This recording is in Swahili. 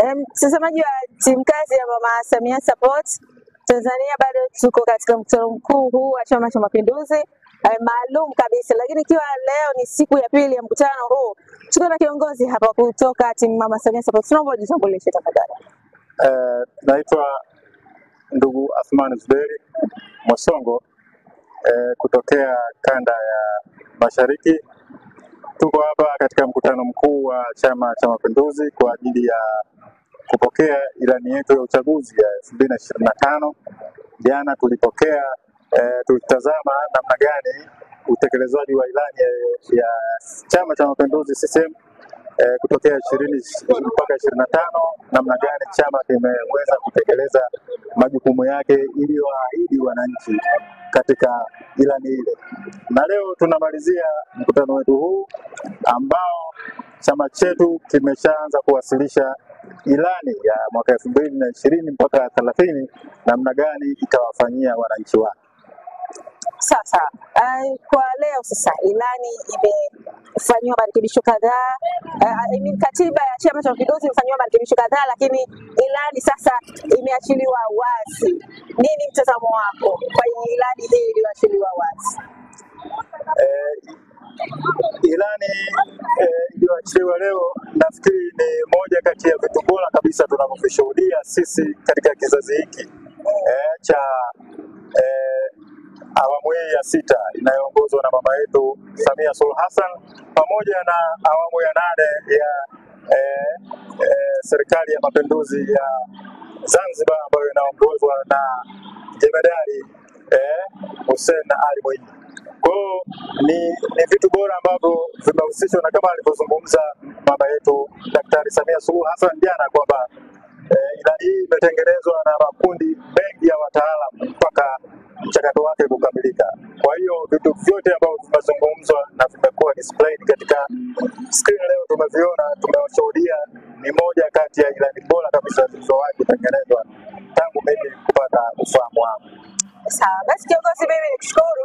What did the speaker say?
Mtazamaji wa timu kazi ya Mama Samia Support Tanzania, bado tuko katika mkutano mkuu huu wa Chama cha Mapinduzi maalum kabisa, lakini ikiwa leo ni siku ya pili ya mkutano huu, tuko na kiongozi hapa kutoka timu Mama Samia Support. Tunaomba ujitambulishe tafadhali. Naitwa ndugu Athmani Zuberi Mwasongo kutokea kanda ya Mashariki. Tuko hapa katika mkutano mkuu wa Chama cha Mapinduzi kwa ajili ya kupokea ilani yetu ya uchaguzi ya 2025. Jana tulipokea, tulitazama namna gani utekelezaji wa ilani ya Chama cha Mapinduzi CCM kutokea 20 mpaka 25, namna gani chama kimeweza kutekeleza majukumu yake iliyoahidi wananchi katika ilani ile. Na leo tunamalizia mkutano wetu huu ambao chama chetu kimeshaanza kuwasilisha ilani ya mwaka 2020 mpaka 30, namna gani itawafanyia wananchi wake. Sasa kwa leo sasa ilani imefanywa marekebisho kadhaa, katiba ya Chama cha Mapinduzi imefanywa marekebisho kadhaa, lakini ilani sasa imeachiliwa wazi. Nini mtazamo wako kwa ilani hii iliyoachiliwa wazi? Ilani iliyoachiliwa leo nafikiri ni moja kati ya vitu bora kabisa tunavyoshuhudia sisi katika kizazi hiki cha awamu hii ya 6 inayoongozwa na mama yetu Samia Suluhu Hassan pamoja na awamu ya 8 ya serikali ya mapinduzi ya Zanzibar ambayo inaongozwa na Jemedari Hussein Ali Mwinyi. Kwa hiyo ni vitu bora ambavyo vimehusishwa, na kama alivyozungumza mama yetu Daktari Samia Suluhu Hassan jana kwamba ilani hii imetengenezwa na makundi mengi ya wataalamu mpaka mchakato wake kukamilika. Kwa hiyo vitu vyote ambavyo vimezungumzwa na vimekuwa displayed katika screen leo tumeviona, tumewashuhudia, ni moja kati ya ilani bora kabisa zilizowahi kutengenezwa tangu mimi kupata ufahamu wangu. Sawa, basi kiongozi, mimi nikushukuru.